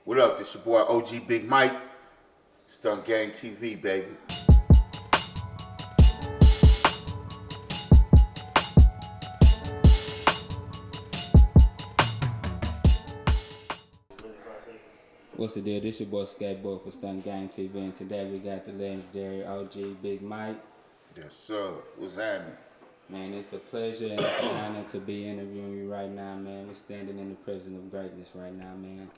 What up? This your boy OG Big Mike. StuntGameTV, baby. What's the deal? This your boy Skateboard for StuntGameTV, and today we got the legendary OG Big Mike. Yes, sir. What's happening? Man, it's a pleasure and it's an honor to be interviewing you right now, man. We're standing in the presence of greatness right now, man.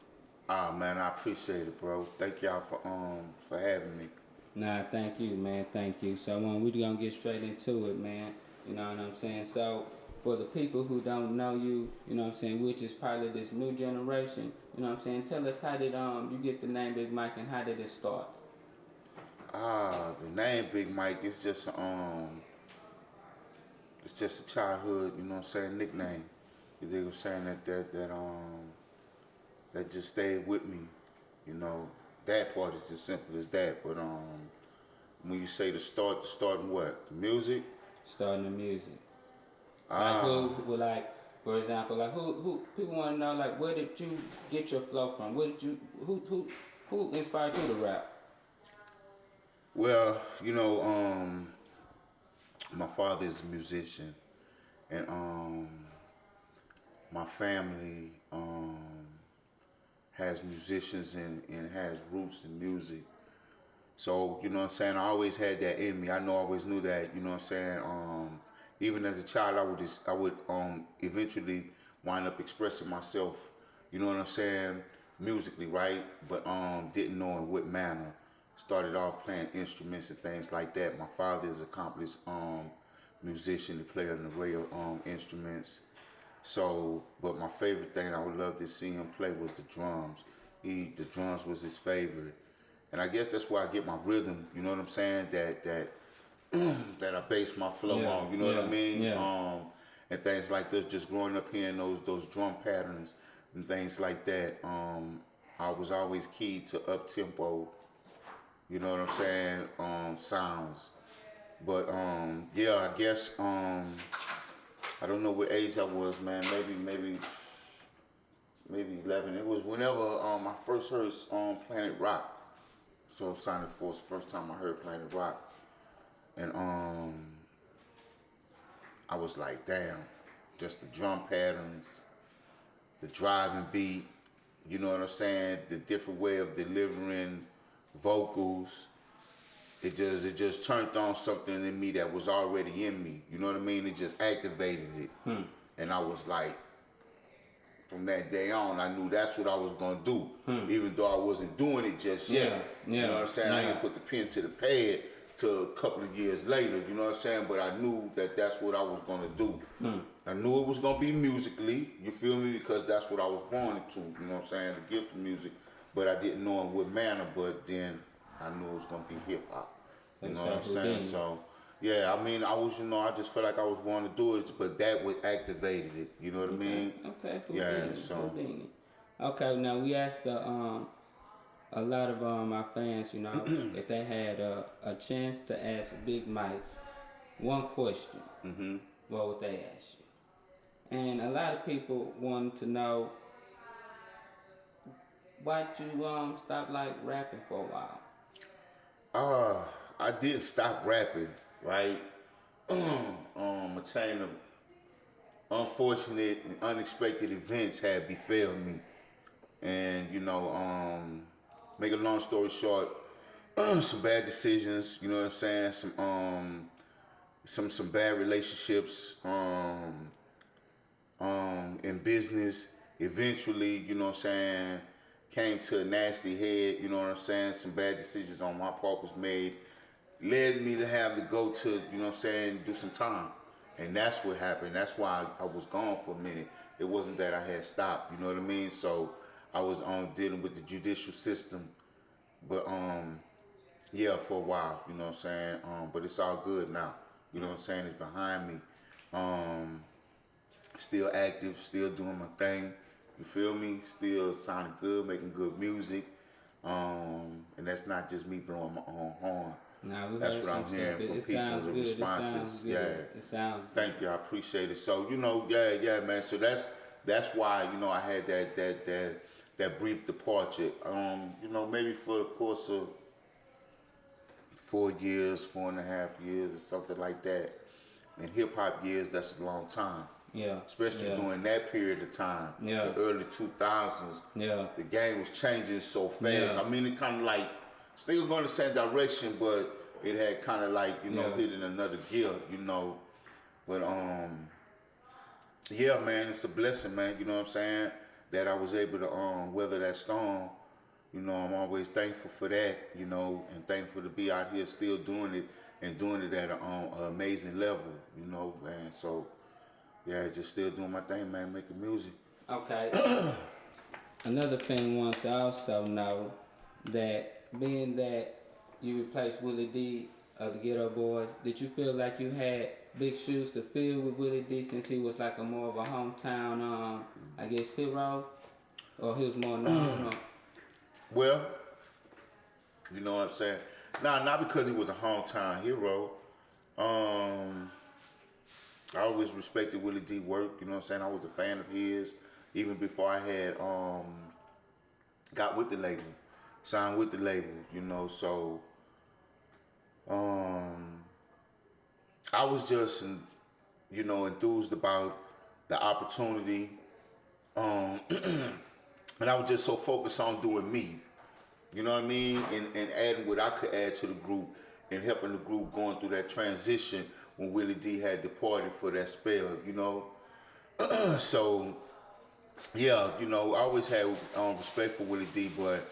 Ah, man, I appreciate it, bro. Thank y'all for having me. Nah, thank you, man. Thank you. So, we're gonna get straight into it, man. You know what I'm saying? So, for the people who don't know you, you know what I'm saying, which is probably this new generation, you know what I'm saying? Tell us, how did you get the name Big Mike, and how did it start? The name Big Mike is just it's just a childhood, you know what I'm saying, nickname. You dig what I'm saying? That just stayed with me. You know, that part is as simple as that. But when you say the starting what? The music? Starting the music. Like Ah, for example, like who people want to know, like, where did you get your flow from? Where did you who inspired you to rap? well, my father is a musician, and my family has musicians and has roots in music. So, you know what I'm saying, I always had that in me. I always knew that, you know what I'm saying. Even as a child, I would eventually wind up expressing myself, you know what I'm saying, musically, right? But didn't know in what manner. Started off playing instruments and things like that. My father is an accomplished musician, to play an array of instruments. So, but my favorite thing I would love to see him play was the drums. The drums was his favorite, and I guess that's where I get my rhythm. You know what I'm saying? That I base my flow Yeah, on. You know what I yeah, mean? yeah. And things like this. Just growing up hearing those drum patterns and things like that. I was always keyed to up tempo. You know what I'm saying? Sounds. But yeah, I guess I don't know what age I was, man. Maybe 11. It was whenever I first heard Planet Rock. So Sonic Force, first time I heard Planet Rock, and I was like, damn, just the drum patterns, the driving beat. You know what I'm saying? The different way of delivering vocals. It just turned on something in me that was already in me. You know what I mean? It just activated it, and I was like, from that day on, I knew that's what I was gonna do, even though I wasn't doing it just yet. Yeah, You know yeah, what I'm saying? I yeah. didn't put the pen to the pad till a couple of years later. You know what I'm saying? But I knew that that's what I was gonna do. I knew it was gonna be musically. You feel me? Because that's what I was born into. You know what I'm saying? The gift of music. But I didn't know in what manner. But then I knew it was gonna be hip hop. You They know what say I'm saying? Houdini. So. Yeah, I mean, I was, I just felt like I was born to do it, but that would activated it. You know what I Okay, mean? okay, Yeah, Houdini, so Houdini. Okay, now we asked a lot of our fans, if they had a chance to ask Big Mike one question, what would they ask you? And a lot of people wanted to know, why'd you stop like rapping for a while? uh I did stop rapping, right? A chain of unfortunate and unexpected events had befell me. And, make a long story short, some bad decisions, you know what I'm saying? Some bad relationships, in business. Eventually, you know what I'm saying, came to a nasty head, you know what I'm saying? Some bad decisions on my part was made, led me to have to go to, you know what I'm saying, do some time. And that's what happened. That's why I was gone for a minute. It wasn't that I had stopped, you know what I mean? So I was dealing with the judicial system. But yeah, for a while, you know what I'm saying? But it's all good now. You know what I'm saying? It's behind me. Um, Still active, still doing my thing. You feel me? Still sounding good, making good music. And that's not just me blowing my own horn. Now we That's heard what some I'm stuff. hearing It, from it people, sounds the good. It sounds responses. good. Yeah. It sounds good. Thank you, I appreciate it. So, yeah, man. So that's why, I had that brief departure. Maybe for the course of 4 years, 4.5 years, or something like that. In hip hop years, that's a long time. Yeah. Especially during that period of time, the early 2000s. Yeah. The game was changing so fast. Yeah. I mean, it kind of like still going the same direction, but it had kind of like hit in another gear. But yeah, man, it's a blessing, man. You know what I'm saying? That I was able to weather that storm. I'm always thankful for that. And thankful to be out here still doing it and doing it at an amazing level. Man. So yeah, just still doing my thing, man, making music. Okay. Another thing I want to also know that being that you replaced Willie D of the Ghetto Boys, did you feel like you had big shoes to fill with Willie D since he was like a more of a hometown, I guess, hero? Or he was more known? Well, you know what I'm saying? Nah, not because he was a hometown hero. I always respected Willie D work, you know what I'm saying? I was a fan of his even before I had got with the label, signed with the label, so I was just enthused about the opportunity. And I was just so focused on doing me, you know what I mean? And adding what I could add to the group and helping the group going through that transition when Willie D had departed for that spell, So, yeah, I always had respect for Willie D, but,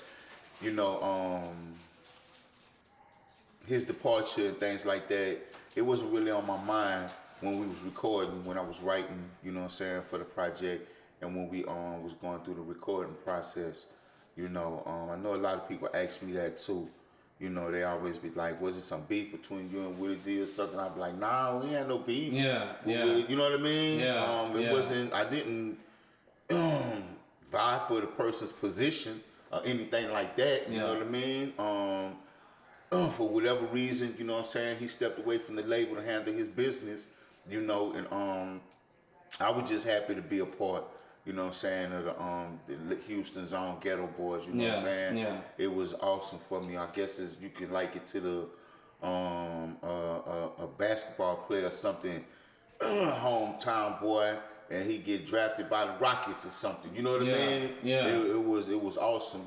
his departure and things like that, it wasn't really on my mind when we was recording, when I was writing, for the project, and when we was going through the recording process. I know a lot of people ask me that too. They always be like, was it some beef between you and Willie D or something? I'd be like, nah, we had no beef. Yeah. Willie, you know what I mean? Yeah. Wasn't, I didn't vie for the person's position or anything like that. You know what I mean? For whatever reason, you know what I'm saying, he stepped away from the label to handle his business, and I was just happy to be a part, of the Houston's own Ghetto Boys, you know what I'm saying? Yeah. It was awesome for me. I guess you could like it to the a basketball player or something, hometown boy, and he get drafted by the Rockets or something. You know what I mean? Yeah. It was awesome.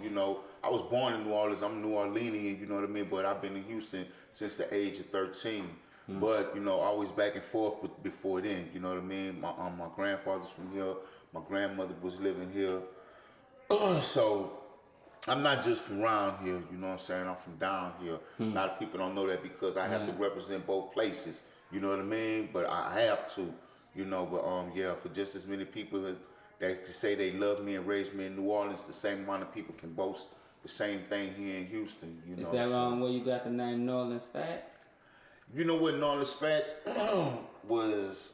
I was born in New Orleans. I'm New Orleanian. You know what I mean? But I've been in Houston since the age of 13. But always back and forth before then. You know what I mean? My grandfather's from here. My grandmother was living here. So I'm not just from around here. You know what I'm saying? I'm from down here. A lot of people don't know that because I have to represent both places. You know what I mean? But I have to. But for just as many people that can say they love me and raised me in New Orleans, the same amount of people can boast the same thing here in Houston. Is that where you got the name New Orleans Fat? You know what New Orleans Fats was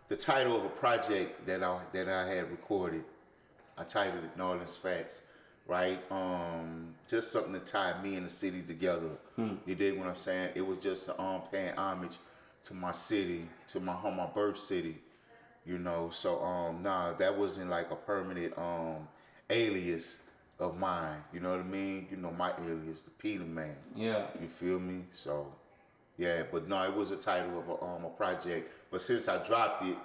the title of a project that I had recorded. I titled it New Orleans Fats, right? Just something to tie me and the city together. You dig what I'm saying? It was just paying homage to my city, to my home, my birth city, So that wasn't like a permanent alias of mine. You know what I mean? My alias, the Peter Man. Yeah. You feel me? So yeah, but no, it was a title of a project. But since I dropped it,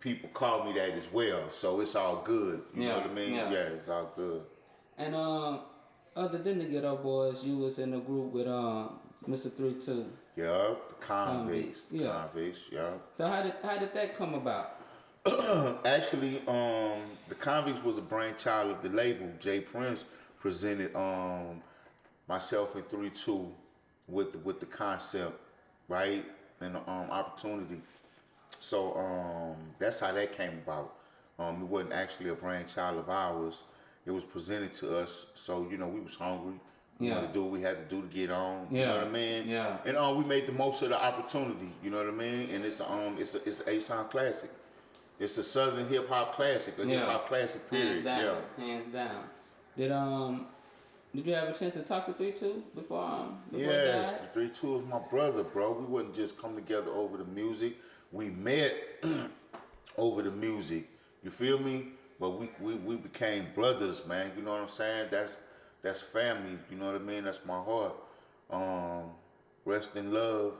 people call me that as well. So it's all good. You know what I mean? Yeah, it's all good. And other than the Ghetto Boys, you was in a group with Mr. 32. Yeah, the Convicts. Convicts, yeah. So how did that come about? Actually, the Convicts was a brainchild of the label. Jay Prince presented myself and 32 with the concept, right, and the opportunity. So that's how that came about. It wasn't actually a brainchild of ours. It was presented to us. So we was hungry. We wanted to do what we had to do to get on. You know what I mean? Yeah. And we made the most of the opportunity. You know what I mean? And it's an H-Town classic. It's a Southern hip hop classic, a hip hop classic. Period. Hands down. Did you have a chance to talk to 32 before yes, 32 is my brother, bro. We wouldn't just come together over the music. We met over the music. You feel me? but we became brothers, man. You know what I'm saying? That's family. You know what I mean? That's my heart. Um, Rest in love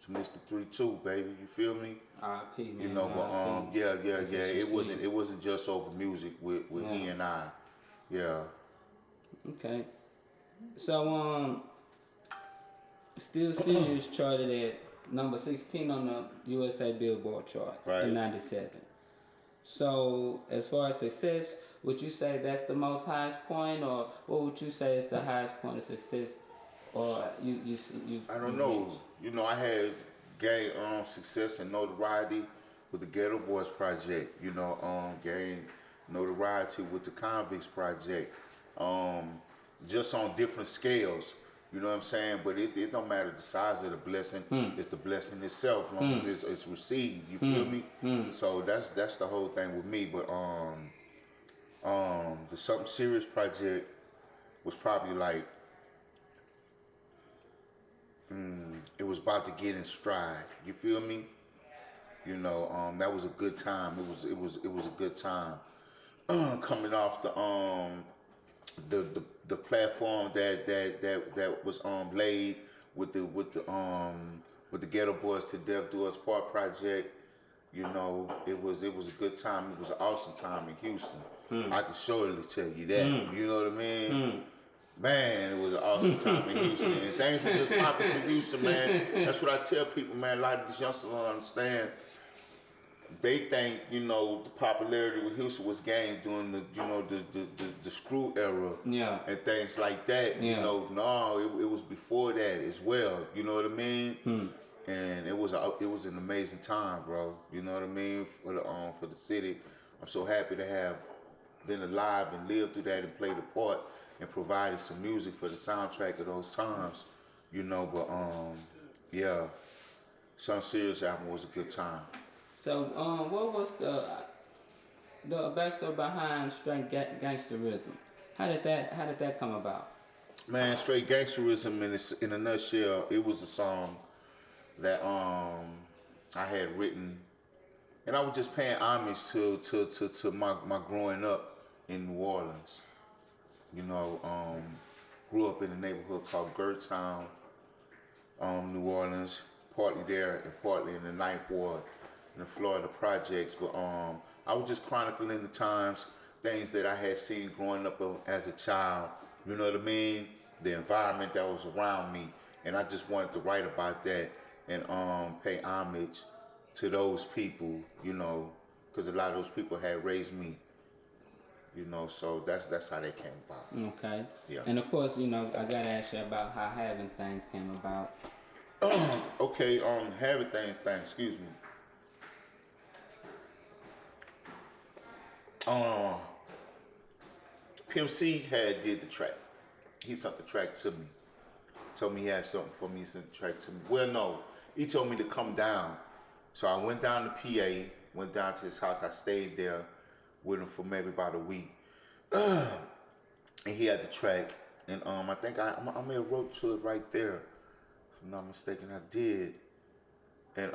to Mr. 3-2, baby. You feel me? R.I.P. You man. know, but R.I.P. yeah. That's what you It wasn't just over music with Yeah. he and I. Yeah. Okay. So Still Serious charted at number 16 on the USA Billboard charts Right. in '97. So as far as success, would you say that's the most highest point, or what would you say is the highest point of success, or I don't you know. reached? You know, I had gained success and notoriety with the Ghetto Boys project. You know, gained notoriety with the Convicts project. Um, just on different scales. You know what I'm saying? But it don't matter the size of the blessing. It's the blessing itself, as long as it's received. You feel me? So that's the whole thing with me. But the Something Serious project was probably like it was about to get in stride. You feel me? You know, that was a good time. It was a good time. Coming off the platform that was laid with the Ghetto Boys to Death Do Us Part project. You know, it was a good time. It was an awesome time in Houston. I can surely tell you that. You know what I mean? Man, it was an awesome time in Houston, and things were just popping for Houston, man. That's what I tell people, man. A lot of these youngsters don't understand. They think, you know, the popularity with Houston was gained during the screw era, Yeah. and things like that. Yeah. You know, no, it was before that as well. You know what I mean? And it was an amazing time, bro. You know what I mean, for the city. I'm so happy to have been alive and lived through that and played a part and provided some music for the soundtrack of those times, you know. But yeah, Some Serious album was a good time. So what was the backstory behind Straight Gangsterism? How did that come about? Man, Straight Gangsterism in a nutshell, it was a song that I had written, and I was just paying homage to my growing up in New Orleans. You know, grew up in a neighborhood called Gertown, New Orleans, partly there and partly in the Ninth Ward in the Florida projects. But I was just chronicling the times, things that I had seen growing up as a child. You know what I mean? The environment that was around me, and I just wanted to write about that and pay homage to those people. You know, because a lot of those people had raised me. You know, so that's how that came about. Okay. Yeah. And of course, you know, I gotta ask you about how Having Things came about. Okay, Having Things, excuse me. Uh, Pimp C had did the track. He sent the track to me. Told me he had something for me, he sent the track to me. Well, no, he told me to come down. So I went down to PA, went down to his house. I stayed there with him for maybe about a week. And he had the track. And I think I may have wrote to it right there. If I'm not mistaken, I did. And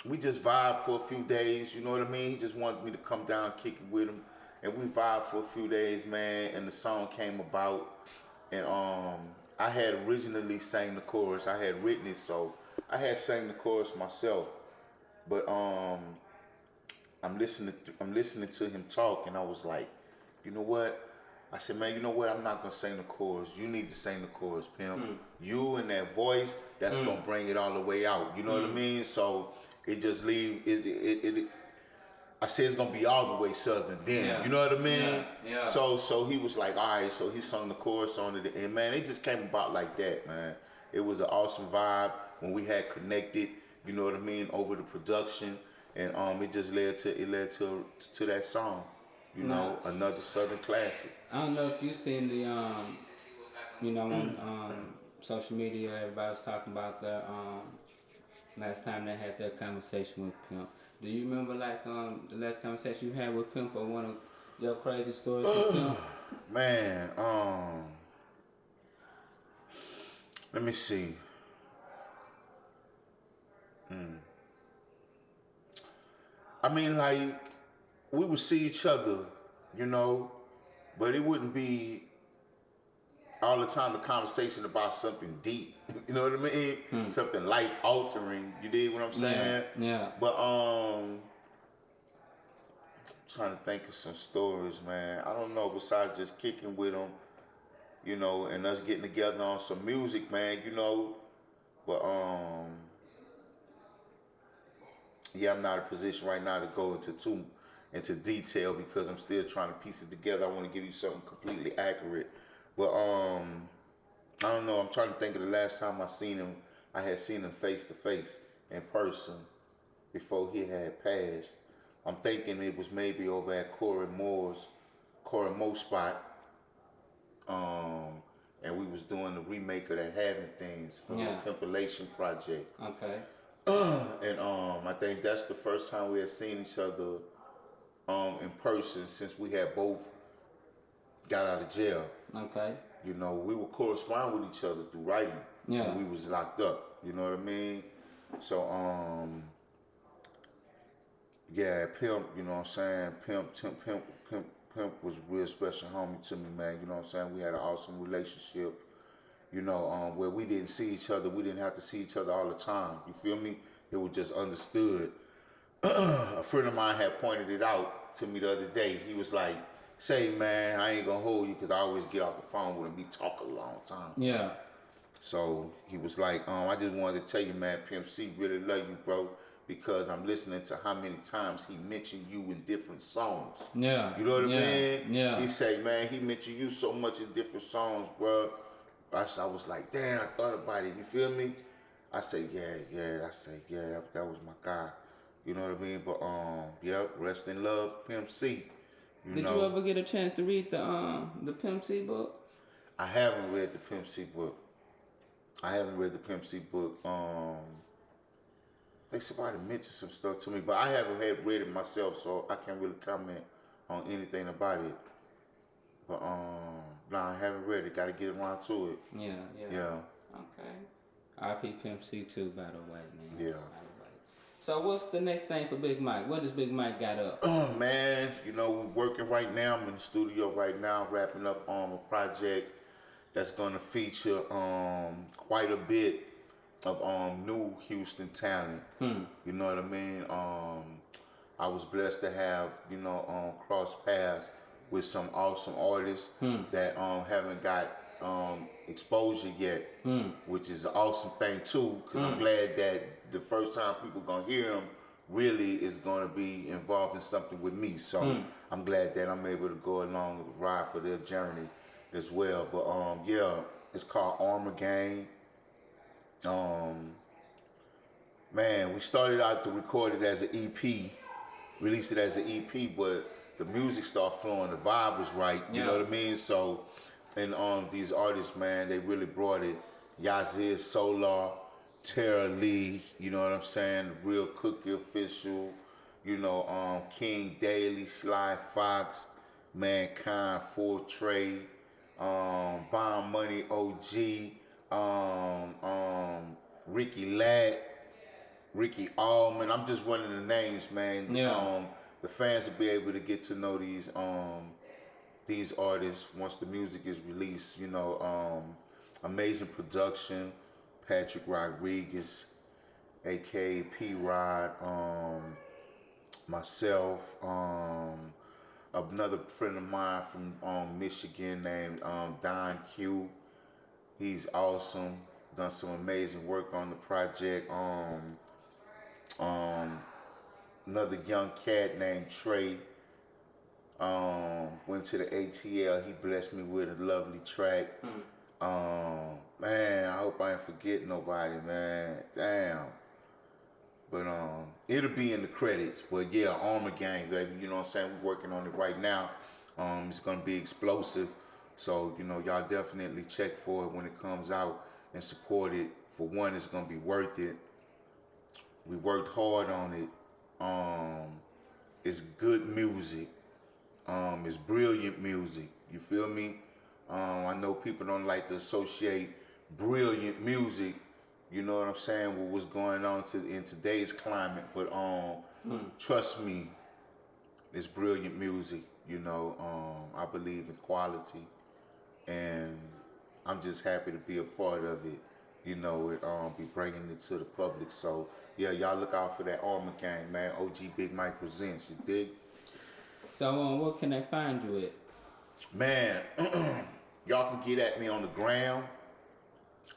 we just vibed for a few days, you know what I mean? He just wanted me to come down, kick it with him. And we vibed for a few days, man, and the song came about. And I had originally sang the chorus. I had written it, so I had sang the chorus myself. But I'm listening to him talk, and I was like, you know what? I said, man, you know what? I'm not gonna sing the chorus. You need to sing the chorus, Pimp. You and that voice, that's gonna bring it all the way out. You know what I mean? So it just I said it's gonna be all the way southern then. Yeah. You know what I mean? Yeah. So he was like, all right. So he sung the chorus on it, and man, it just came about like that, man. It was an awesome vibe when we had connected. You know what I mean? Over the production, and it just led to that song. You know, another southern classic. I don't know if you seen the you know, on social media, everybody was talking about the last time they had that conversation with Pimp. Do you remember like the last conversation you had with Pimp, or one of your crazy stories with Pimp? Man, let me see. I mean, like, we would see each other, you know, but it wouldn't be all the time a conversation about something deep. You know what I mean? Something life altering. You dig what I'm saying? Yeah. But trying to think of some stories, man. I don't know. Besides just kicking with them, you know, and us getting together on some music, man. You know, but yeah, I'm not in a position right now to go into detail because I'm still trying to piece it together. I want to give you something completely accurate. But I don't know. I'm trying to think of the last time I seen him. I had seen him face to face in person before he had passed. I'm thinking it was maybe over at Corey Moore spot. Um, and we was doing the remake of that Having Things for his compilation project. Okay. And I think that's the first time we had seen each other in person since we had both got out of jail. Okay. You know, we would correspond with each other through writing when we was locked up. You know what I mean? So yeah, Pimp, you know what I'm saying? Pimp was a real special homie to me, man. You know what I'm saying? We had an awesome relationship. You know, where we didn't see each other, we didn't have to see each other all the time. You feel me? It was just understood. A friend of mine had pointed it out to me the other day. He was like, "Say, man, I ain't gonna hold you because I always get off the phone with him. We talk a long time." Yeah. So he was like, I just wanted to tell you, man, Pimp C really love you, bro, because I'm listening to how many times he mentioned you in different songs. Yeah. You know what I mean? Yeah. He say, man, he mentioned you so much in different songs, bro. I was like, damn, I thought about it. You feel me? I say, yeah. I say, yeah, that was my guy. You know what I mean? But yep, rest in love, Pimp C. Did you ever get a chance to read the Pimp C book? I haven't read the Pimp C book. I haven't read the Pimp C book. I think somebody mentioned some stuff to me, but I haven't read it myself, so I can't really comment on anything about it. But nah, I haven't read it. Got to get around to it. Yeah. Okay. R.P. Pimp C too, by the way, man. Yeah. So what's the next thing for Big Mike? What does Big Mike got up? Oh man, you know we're working right now. I'm in the studio right now, wrapping up a project that's gonna feature quite a bit of new Houston talent. You know what I mean? I was blessed to have cross paths with some awesome artists that haven't got exposure yet, which is an awesome thing too. Because I'm glad that the first time people gonna hear them really is gonna be involved in something with me. So I'm glad that I'm able to go along with the ride for their journey as well. But yeah, it's called Armor Gang. Man, we started out to record it as an EP, release it as an EP, but the music started flowing, the vibe was right, you know what I mean? So, and these artists, man, they really brought it. Yazir Solar, Tara Lee, you know what I'm saying? Real Cookie Official, you know, King Daly, Sly Fox, Mankind, Full Trade, Bomb Money OG, Ricky Ladd, Ricky Allman. I'm just running the names, man. The fans will be able to get to know these artists once the music is released. You know, amazing production. Patrick Rodriguez, aka P Rod, myself, another friend of mine from Michigan named Don Q. He's awesome. Done some amazing work on the project. Another young cat named Trey. Went to the ATL. He blessed me with a lovely track. Man, I hope I ain't forget nobody, man. Damn. But it'll be in the credits. But yeah, Armor Gang, baby. You know what I'm saying? We're working on it right now. It's gonna be explosive. So, you know, y'all definitely check for it when it comes out and support it. For one, it's gonna be worth it. We worked hard on it. It's good music. It's brilliant music. You feel me? I know people don't like to associate brilliant music, you know what I'm saying, with what's going on in today's climate. But trust me, It's brilliant music. You know, I believe in quality, and I'm just happy to be a part of it. You know, it be bringing it to the public. So yeah, y'all look out for that Armor Gang, man. OG Big Mike presents. You dig? So, what can they find you at? Man, y'all can get at me on the gram.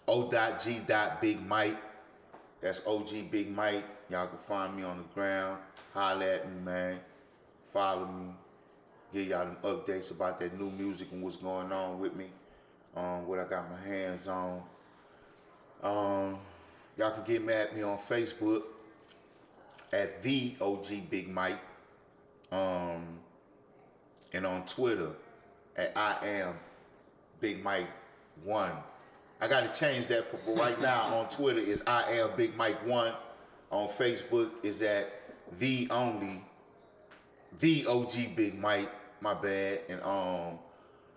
O.G. Big Mike. That's OG Big Mike. Y'all can find me on the ground. Holla at me, man. Follow me. Give y'all them updates about that new music and what's going on with me. What I got my hands on. Y'all can get at me on Facebook at the OG Big Mike. And on Twitter at I am Big Mike 1. I gotta change that for right now. On Twitter is I am Big Mike 1. On Facebook is at the OG Big Mike, my bad. And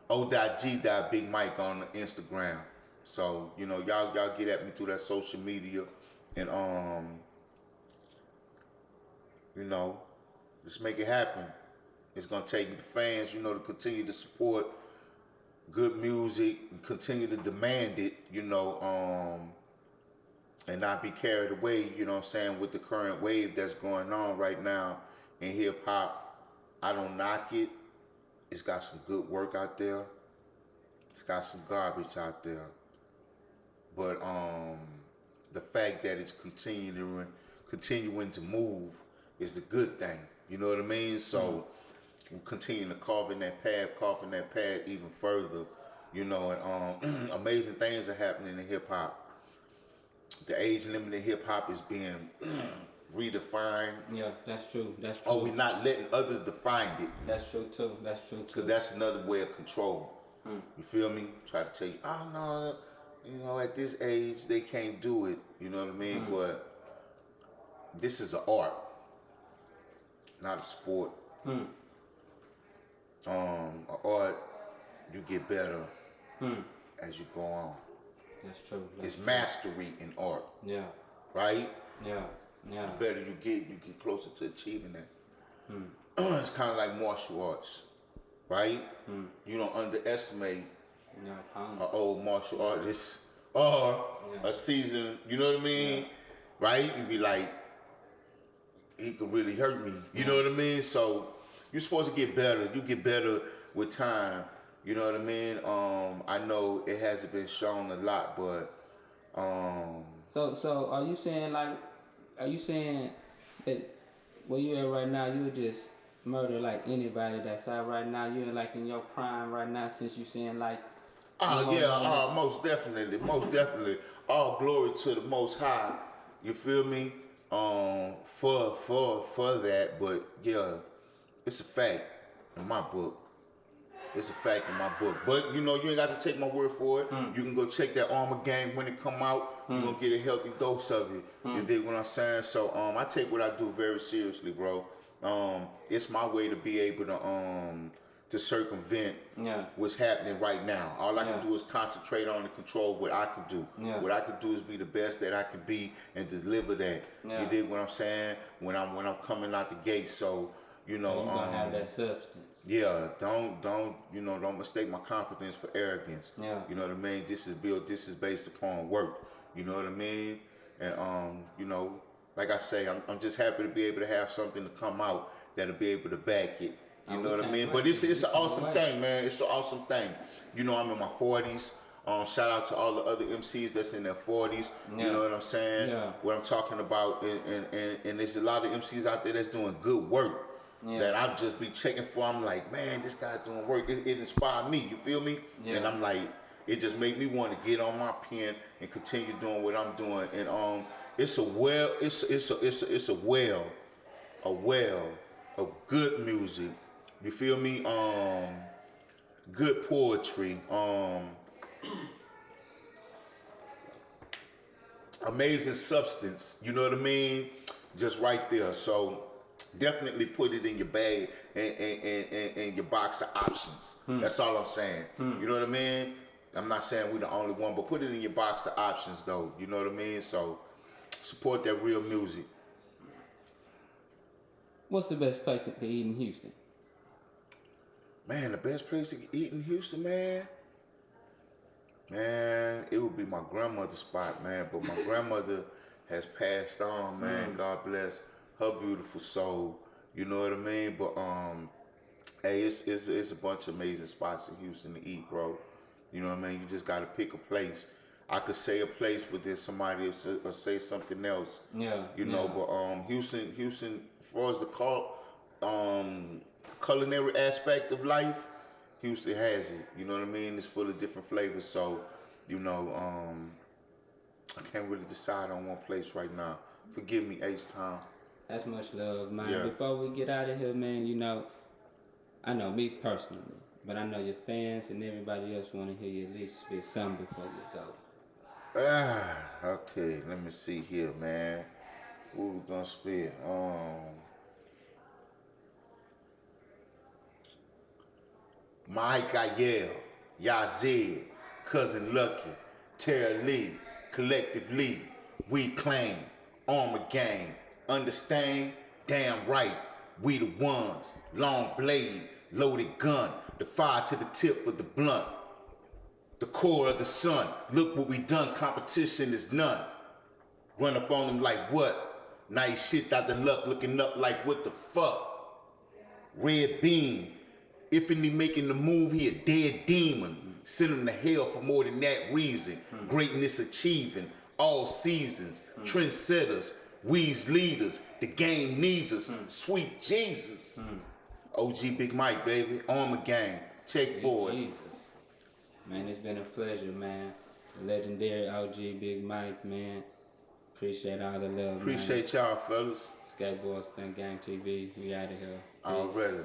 O.G. Big Mike on the Instagram. So, you know, y'all get at me through that social media and you know, just make it happen. It's gonna take the fans, you know, to continue to support good music and continue to demand it, you know, and not be carried away, you know what I'm saying, with the current wave that's going on right now in hip hop. I don't knock it. It's got some good work out there. It's got some garbage out there. But the fact that it's continuing to move is the good thing. You know what I mean? So we'll continue to carve in that path even further. You know, and amazing things are happening in hip hop. The age limit in hip hop is being redefined. Yeah, that's true. That's true. Oh, we're not letting others define it. That's true too. That's true too. Because that's another way of control. You feel me? Try to tell you, oh no, you know, at this age they can't do it. You know what I mean? But this is an art, not a sport. An art, you get better as you go on. That's true. It's mastery in art. Yeah. Right? Yeah. Yeah. The better you get closer to achieving that. It's kind of like martial arts, right? You don't underestimate an old martial artist or a seasoned, you know what I mean? Yeah. Right? You be like, he could really hurt me. You know what I mean? So you're supposed to get better. You get better with time. You know what I mean? I know it hasn't been shown a lot, but So are you saying that where you at right now, you would just murder like anybody that's out right now? You're like in your prime right now, since you saying like. Most definitely. All glory to the Most High. You feel me? For that, but yeah, it's a fact in my book. It's a fact in my book. But, you know, you ain't got to take my word for it. You can go check that Armor Gang when it come out. You're going to get a healthy dose of it. You dig what I'm saying? So I take what I do very seriously, bro. It's my way to be able to circumvent what's happening right now. All I can do is concentrate on and control what I can do. What I can do is be the best that I can be and deliver that. You dig what I'm saying? When I'm coming out the gate. So, you know, you're gonna have that substance. Yeah, don't mistake my confidence for arrogance. Yeah. You know what I mean? This is based upon work. You know what I mean? And you know, like I say, I'm just happy to be able to have something to come out that'll be able to back it. You know what I mean? But it's an awesome thing, man. It's an awesome thing. You know, I'm in my 40s. Shout out to all the other MCs that's in their 40s. You know what I'm saying? Yeah. What I'm talking about, and there's a lot of MCs out there that's doing good work. That I just be checking for. I'm like, man, this guy's doing work. It inspired me. You feel me? Yeah. And I'm like, it just made me want to get on my pen and continue doing what I'm doing. And it's a well of good music. You feel me? Good poetry. Amazing substance. You know what I mean? Just right there. So definitely put it in your bag and your box of options. That's all I'm saying. You know what I mean? I'm not saying we're the only one, but put it in your box of options, though. You know what I mean? So support that real music. What's the best place to eat in Houston? Man, the best place to eat in Houston, man. Man, it would be my grandmother's spot, man. But my grandmother has passed on, man. God bless her beautiful soul. You know what I mean? But hey, it's a bunch of amazing spots in Houston to eat, bro. You know what I mean? You just gotta pick a place. I could say a place, but then somebody will say something else. Yeah. You know, but Houston, as far as the culinary aspect of life, Houston has it. You know what I mean? It's full of different flavors. So, you know, I can't really decide on one place right now. Forgive me, H-Town. That's much love, man. Yeah. Before we get out of here, man, you know, I know me personally, but I know your fans and everybody else want to hear you at least spit something before you go. Okay, let me see here, man. What we gonna spit? Mike Ayel, Yazid, Cousin Lucky, Tara Lee, collectively, we claim, armor gang, understand, damn right, we the ones, long blade, loaded gun, the fire to the tip of the blunt, the core of the sun, look what we done, competition is none. Run up on them like what? Nice shit out the luck, looking up like what the fuck? Red beam, if he making the move, he a dead demon. Send him to hell for more than that reason. Greatness achieving, all seasons, trendsetters, we's leaders, the game needs us, sweet Jesus. OG Big Mike, baby, armor gang, check forward. Jesus. Man, it's been a pleasure, man. The legendary OG Big Mike, man. Appreciate all the love, Appreciate y'all, fellas. Skateboard StuntGameTV. We out of here. Peace. Already.